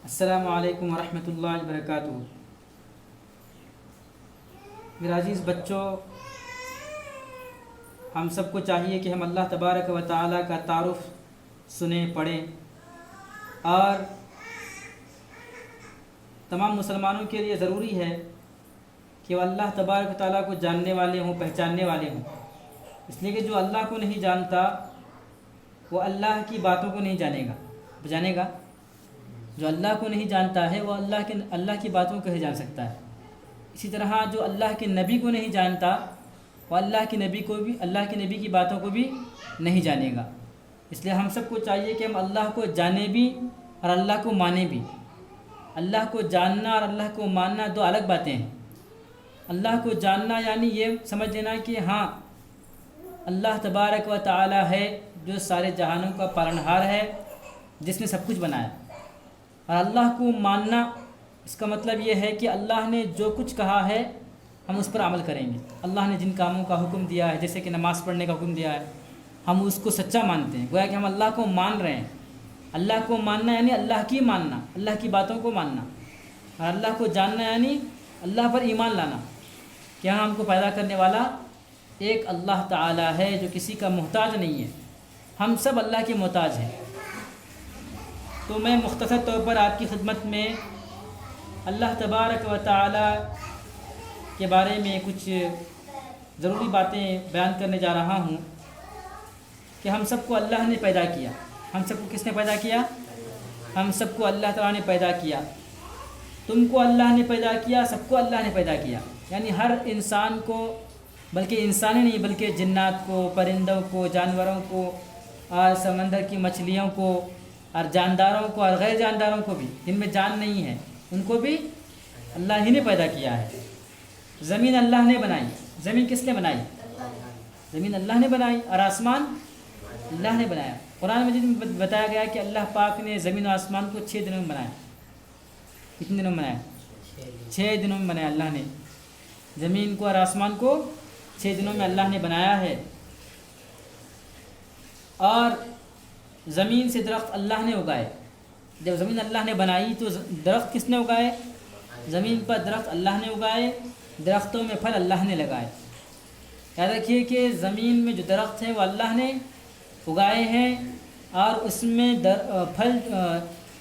السلام علیکم ورحمۃ اللہ وبرکاتہ۔ میرے عزیز بچوں، ہم سب کو چاہیے کہ ہم اللہ تبارک و تعالیٰ کا تعارف سنیں، پڑھیں، اور تمام مسلمانوں کے لیے ضروری ہے کہ وہ اللہ تبارک و تعالیٰ کو جاننے والے ہوں، پہچاننے والے ہوں، اس لیے کہ جو اللہ کو نہیں جانتا وہ اللہ کی باتوں کو نہیں جانے گا۔ جو اللہ کو نہیں جانتا ہے وہ اللہ کی باتوں کو کیسے جان سکتا ہے؟ اسی طرح جو اللہ کے نبی کو نہیں جانتا وہ اللہ کے نبی کی باتوں کو بھی نہیں جانے گا۔ اس لیے ہم سب کو چاہیے کہ ہم اللہ کو جانیں بھی اور اللہ کو مانیں بھی۔ اللہ کو جاننا اور اللہ کو ماننا دو الگ باتیں ہیں۔ اللہ کو جاننا یعنی یہ سمجھ لینا کہ ہاں اللہ تبارک و تعالی ہے جو سارے جہانوں کا پالنہار ہے، جس نے سب کچھ بنایا۔ اور اللہ کو ماننا اس کا مطلب یہ ہے کہ اللہ نے جو کچھ کہا ہے ہم اس پر عمل کریں گے۔ اللہ نے جن کاموں کا حکم دیا ہے، جیسے کہ نماز پڑھنے کا حکم دیا ہے، ہم اس کو سچا مانتے ہیں، گویا کہ ہم اللہ کو مان رہے ہیں۔ اللہ کو ماننا یعنی اللہ کی ماننا، اللہ کی باتوں کو ماننا، اور اللہ کو جاننا یعنی اللہ پر ایمان لانا کہ ہم کو پیدا کرنے والا ایک اللہ تعالی ہے جو کسی کا محتاج نہیں ہے، ہم سب اللہ کے محتاج ہیں۔ تو میں مختصر طور پر آپ کی خدمت میں اللہ تبارک و تعالی کے بارے میں کچھ ضروری باتیں بیان کرنے جا رہا ہوں کہ ہم سب کو اللہ نے پیدا کیا۔ ہم سب کو کس نے پیدا کیا؟ ہم سب کو اللہ تعالیٰ نے پیدا کیا۔ تم کو اللہ نے پیدا کیا، سب کو اللہ نے پیدا کیا، یعنی ہر انسان کو، بلکہ انسانی نہیں بلکہ جنات کو، پرندوں کو، جانوروں کو، اور سمندر کی مچھلیوں کو، اور جانداروں کو، اور غیر جانداروں کو بھی، جن میں جان نہیں ہے، ان کو بھی اللہ ہی نے پیدا کیا ہے۔ زمین اللہ نے بنائی۔ زمین کس نے بنائی؟ زمین اللہ نے بنائی، اور آسمان اللہ نے بنایا۔ قرآن مجید میں بتایا گیا کہ اللہ پاک نے زمین و آسمان کو 6 دنوں میں بنایا۔ کتنے دنوں میں بنایا؟ 6 دنوں میں بنایا اللہ نے زمین کو اور آسمان کو، 6 دنوں میں اللہ نے بنایا ہے۔ اور زمین سے درخت اللہ نے اگائے۔ جب زمین اللہ نے بنائی تو درخت کس نے اگائے؟ زمین پر درخت اللہ نے اگائے، درختوں میں پھل اللہ نے لگائے۔ یاد رکھیے کہ زمین میں جو درخت ہیں وہ اللہ نے اگائے ہیں، اور اس میں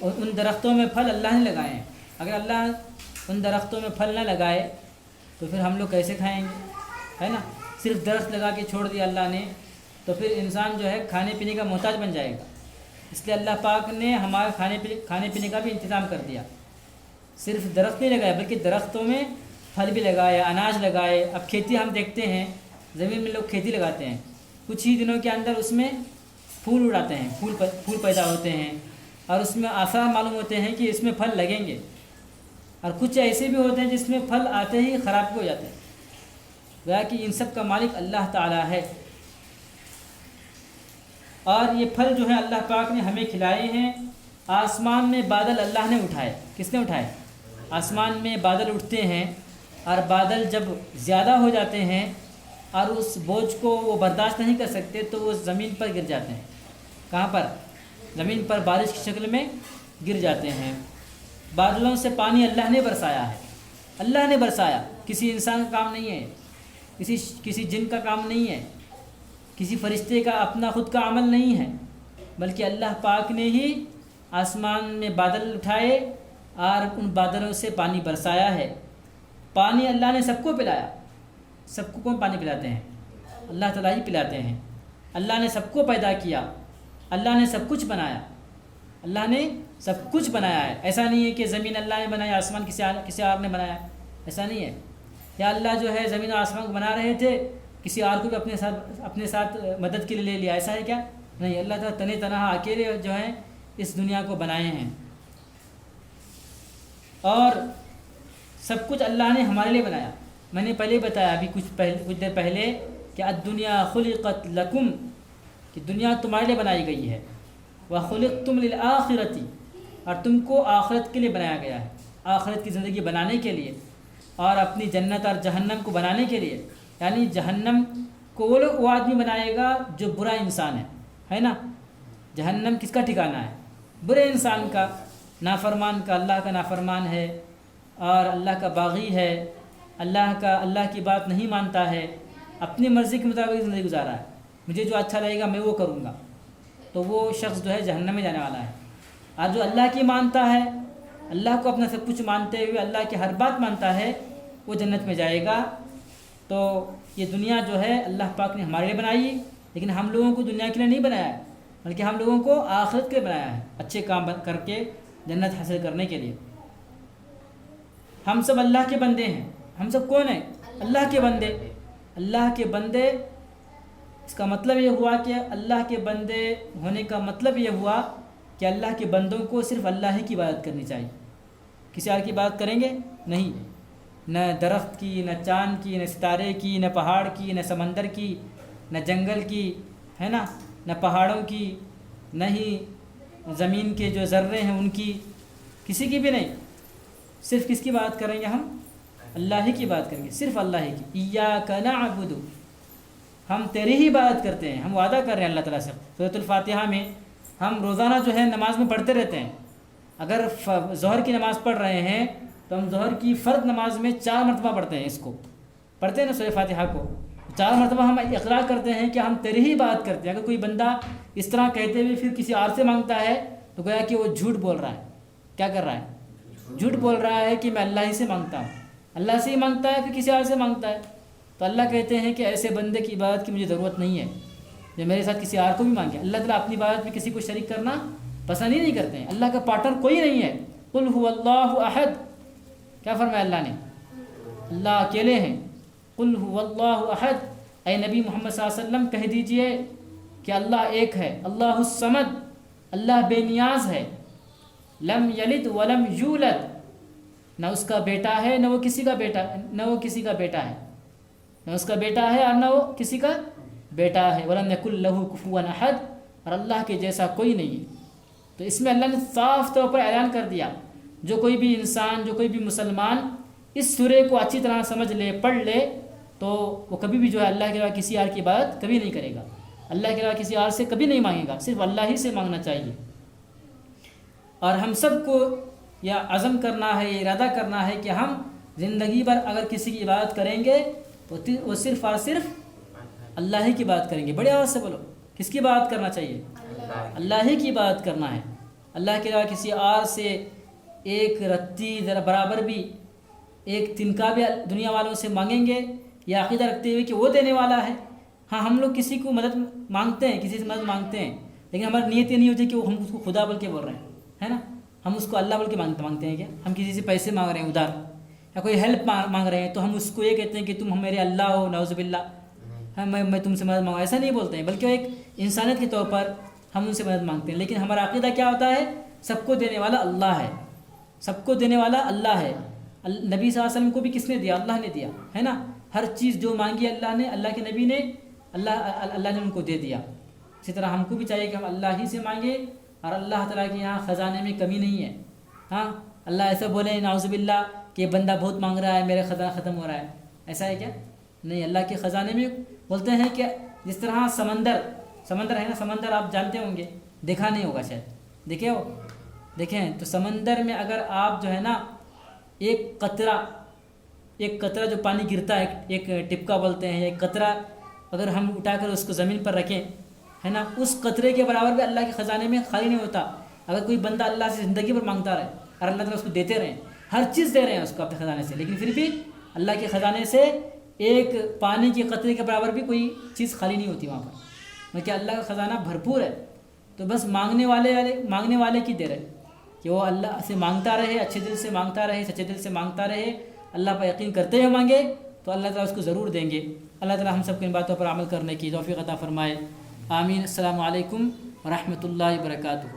ان درختوں میں پھل اللہ نے لگائے ہیں۔ اگر اللہ ان درختوں میں پھل نہ لگائے تو پھر ہم لوگ کیسے کھائیں گے؟ ہے نا؟ صرف درخت لگا کے چھوڑ دیا اللہ نے تو پھر انسان جو ہے کھانے پینے کا محتاج بن جائے گا۔ اس لیے اللہ پاک نے ہمارے کھانے پینے کا بھی انتظام کر دیا۔ صرف درخت نہیں لگائے بلکہ درختوں میں پھل بھی لگائے، اناج لگائے۔ اب کھیتی ہم دیکھتے ہیں، زمین میں لوگ کھیتی لگاتے ہیں، کچھ ہی دنوں کے اندر اس میں پھول اڑاتے ہیں، پھول پیدا ہوتے ہیں، اور اس میں آثار معلوم ہوتے ہیں کہ اس میں پھل لگیں گے، اور کچھ ایسے بھی ہوتے ہیں جس میں پھل آتے ہی خراب ہو جاتے ہیں۔ گویا کہ ان سب کا مالک اللہ تعالیٰ ہے۔ اور یہ پھل جو ہے اللہ پاک نے ہمیں کھلائے ہیں۔ آسمان میں بادل اللہ نے اٹھائے۔ کس نے اٹھائے؟ آسمان میں بادل اٹھتے ہیں، اور بادل جب زیادہ ہو جاتے ہیں اور اس بوجھ کو وہ برداشت نہیں کر سکتے تو وہ زمین پر گر جاتے ہیں۔ کہاں پر؟ زمین پر بارش کی شکل میں گر جاتے ہیں۔ بادلوں سے پانی اللہ نے برسایا ہے۔ اللہ نے برسایا، کسی انسان کا کام نہیں ہے، کسی جن کا کام نہیں ہے، کسی فرشتے کا اپنا خود کا عمل نہیں ہے، بلکہ اللہ پاک نے ہی آسمان میں بادل اٹھائے اور ان بادلوں سے پانی برسایا ہے۔ پانی اللہ نے سب کو پلایا۔ سب کو کون پانی پلاتے ہیں؟ اللہ تعالیٰ ہی پلاتے ہیں۔ اللہ نے سب کو پیدا کیا، اللہ نے سب کچھ بنایا۔ اللہ نے سب کچھ بنایا ہے۔ ایسا نہیں ہے کہ زمین اللہ نے بنایا، آسمان کسی اور نے بنایا، ایسا نہیں ہے۔ یا اللہ جو ہے زمین و آسمان کو بنا رہے تھے، کسی اور کو بھی اپنے ساتھ مدد کے لیے لے لیا، ایسا ہے کیا؟ نہیں، اللہ تعالیٰ تنے تنہا اکیلے جو ہیں اس دنیا کو بنائے ہیں۔ اور سب کچھ اللہ نے ہمارے لیے بنایا۔ میں نے پہلے بتایا ابھی کچھ دیر پہلے کہ الدنیا خلقت لکم، کہ دنیا تمہارے لیے بنائی گئی ہے۔ وخلقتم للآخرۃ، اور تم کو آخرت کے لیے بنایا گیا ہے، آخرت کی زندگی بنانے کے لیے، اور اپنی جنت اور جہنم کو بنانے کے لیے۔ یعنی جہنم کو وہ آدمی بنائے گا جو برا انسان ہے نا؟ جہنم کس کا ٹھکانہ ہے؟ برے انسان کا۔ نافرمان کا اللہ کا نافرمان ہے اور اللہ کا باغی ہے، اللہ کی بات نہیں مانتا ہے، اپنی مرضی کے مطابق زندگی گزارا ہے، مجھے جو اچھا لگے گا میں وہ کروں گا، تو وہ شخص جو ہے جہنم میں جانے والا ہے۔ اور جو اللہ کی مانتا ہے، اللہ کو اپنا سب کچھ مانتے ہوئے اللہ کی ہر بات مانتا ہے، وہ جنت میں جائے گا۔ تو یہ دنیا جو ہے اللہ پاک نے ہمارے لیے بنائی، لیکن ہم لوگوں کو دنیا کے لیے نہیں بنایا ہے، بلکہ ہم لوگوں کو آخرت کے لیے بنایا ہے، اچھے کام کر کے جنت حاصل کرنے کے لیے۔ ہم سب اللہ کے بندے ہیں۔ ہم سب کون ہیں؟ اللہ کے بندے۔ اللہ کے بندے، اس کا مطلب یہ ہوا کہ اللہ کے بندے ہونے کا مطلب یہ ہوا کہ اللہ کے بندوں کو صرف اللہ ہی کی عبادت کرنی چاہیے۔ کسی اور کی عبادت کریں گے نہیں، نہ درخت کی، نہ چاند کی، نہ ستارے کی، نہ پہاڑ کی، نہ سمندر کی، نہ جنگل کی، ہے نا، نہ پہاڑوں کی، نہ ہی زمین کے جو ذرے ہیں ان کی، کسی کی بھی نہیں۔ صرف کس کی بات کریں گے؟ ہم اللہ ہی کی بات کریں گے، صرف اللہ ہی کی۔ ایاک نعبد، ہم تیری ہی عبادت کرتے ہیں، ہم وعدہ کر رہے ہیں اللہ تعالیٰ سے۔ سورۃ الفاتحہ میں ہم روزانہ جو ہے نماز میں پڑھتے رہتے ہیں۔ اگر ظہر کی نماز پڑھ رہے ہیں تو ہم ظہر کی فرض نماز میں 4 مرتبہ پڑھتے ہیں، اس کو پڑھتے ہیں نا سورۃ فاتحہ کو، 4 مرتبہ ہم اقرار کرتے ہیں کہ ہم تیری ہی بات کرتے ہیں۔ اگر کوئی بندہ اس طرح کہتے ہوئے پھر کسی اور سے مانگتا ہے تو گویا کہ وہ جھوٹ بول رہا ہے۔ کیا کر رہا ہے؟ جھوٹ بول رہا ہے کہ میں اللہ ہی سے مانگتا ہوں، اللہ سے ہی مانگتا ہے، پھر کسی اور سے مانگتا ہے۔ تو اللہ کہتے ہیں کہ ایسے بندے کی عبادت کی مجھے ضرورت نہیں ہے جو میرے ساتھ کسی اور کو بھی مانگے۔ اللہ تعالیٰ اپنی عبادت میں کسی کو شریک کرنا پسند ہی نہیں کرتے ہیں، اللہ کا پارٹنر کوئی نہیں ہے۔ قل هو اللہ احد، کیا فرمایا اللہ نے؟ اللہ اکیلے ہیں۔ قل هو اللہ احد، اے نبی محمد صلی اللہ علیہ وسلم کہہ دیجئے کہ اللہ ایک ہے۔ اللہ الصمد، اللہ بے نیاز ہے۔ لم یلد ولم یولد، نہ اس کا بیٹا ہے نہ وہ کسی کا بیٹا ہے، نہ اس کا بیٹا ہے اور نہ وہ کسی کا بیٹا ہے۔ ولم یکن لہ کفوا احد، اور اللہ کے جیسا کوئی نہیں ہے۔ تو اس میں اللہ نے صاف طور پر اعلان کر دیا، جو کوئی بھی انسان، جو کوئی بھی مسلمان اس سورے کو اچھی طرح سمجھ لے، پڑھ لے، تو وہ کبھی بھی جو ہے اللہ کے علاوہ کسی اور کی عبادت کبھی نہیں کرے گا، اللہ کے علاوہ کسی اور سے کبھی نہیں مانگے گا، صرف اللہ ہی سے مانگنا چاہیے۔ اور ہم سب کو یہ عزم کرنا ہے، یہ ارادہ کرنا ہے کہ ہم زندگی بھر اگر کسی کی عبادت کریں گے تو وہ صرف اور صرف اللہ ہی کی بات کریں گے۔ بڑے آواز سے بولو، کس کی بات کرنا چاہیے؟ اللہ ہی کی بات کرنا ہے۔ اللہ کے علاوہ کسی اور سے ایک رتی ذرا برابر بھی، ایک تنکا بھی دنیا والوں سے مانگیں گے یا عقیدہ رکھتے ہوئے کہ وہ دینے والا ہے۔ ہاں، ہم لوگ کسی کو مدد مانگتے ہیں، کسی سے مدد مانگتے ہیں، لیکن ہماری نیت یہ نہیں ہوتی کہ ہم اس کو خدا بول کے بول رہے ہیں، ہے نا، ہم اس کو اللہ بول کے مانگتے ہیں۔ کیا ہم کسی سے پیسے مانگ رہے ہیں ادھار، یا کوئی ہیلپ مانگ رہے ہیں تو ہم اس کو یہ کہتے ہیں کہ تم میرے اللہ ہو، نعوذ باللہ، میں تم سے مدد مانگا، ایسا نہیں بولتے ہیں، بلکہ ایک انسانیت کے طور پر ہم ان سے مدد مانگتے ہیں۔ لیکن ہمارا عقیدہ کیا ہوتا ہے؟ سب کو دینے والا اللہ ہے، سب کو دینے والا اللہ ہے۔ نبی صلی اللہ علیہ وسلم کو بھی کس نے دیا؟ اللہ نے دیا، ہے نا، ہر چیز جو مانگی اللہ نے، اللہ کے نبی نے، اللہ نے ان کو دے دیا۔ اسی طرح ہم کو بھی چاہیے کہ ہم اللہ ہی سے مانگیں، اور اللہ تعالیٰ کے یہاں خزانے میں کمی نہیں ہے۔ ہاں، اللہ ایسا بولے نعوذ باللہ کہ یہ بندہ بہت مانگ رہا ہے، میرا خزانہ ختم ہو رہا ہے، ایسا ہے کیا؟ نہیں، اللہ کے خزانے میں بولتے ہیں کہ جس طرح سمندر ہے نا، سمندر آپ جانتے ہوں گے، دیکھا نہیں ہوگا شاید، دیکھے ہو؟ دیکھیں تو سمندر میں اگر آپ جو ہے نا ایک قطرہ جو پانی گرتا ہے، ایک ٹپکا بولتے ہیں، ایک قطرہ اگر ہم اٹھا کر اس کو زمین پر رکھیں، ہے نا، اس قطرے کے برابر بھی اللہ کے خزانے میں خالی نہیں ہوتا۔ اگر کوئی بندہ اللہ سے زندگی پر مانگتا رہے اور اللہ تعالیٰ اس کو دیتے رہیں، ہر چیز دے رہے ہیں اس کو اپنے خزانے سے، لیکن پھر بھی اللہ کے خزانے سے ایک پانی کے قطرے کے برابر بھی کوئی چیز خالی نہیں ہوتی وہاں پر، بلکہ اللہ کا خزانہ بھرپور ہے۔ تو بس مانگنے والے کی دیر ہے کہ وہ اللہ سے مانگتا رہے، اچھے دل سے مانگتا رہے، سچے دل سے مانگتا رہے، اللہ پر یقین کرتے ہوئے مانگے تو اللہ تعالیٰ اس کو ضرور دیں گے۔ اللہ تعالیٰ ہم سب کو ان باتوں پر عمل کرنے کی توفیق عطا فرمائے، آمین۔ السلام علیکم ورحمۃ اللہ وبرکاتہ۔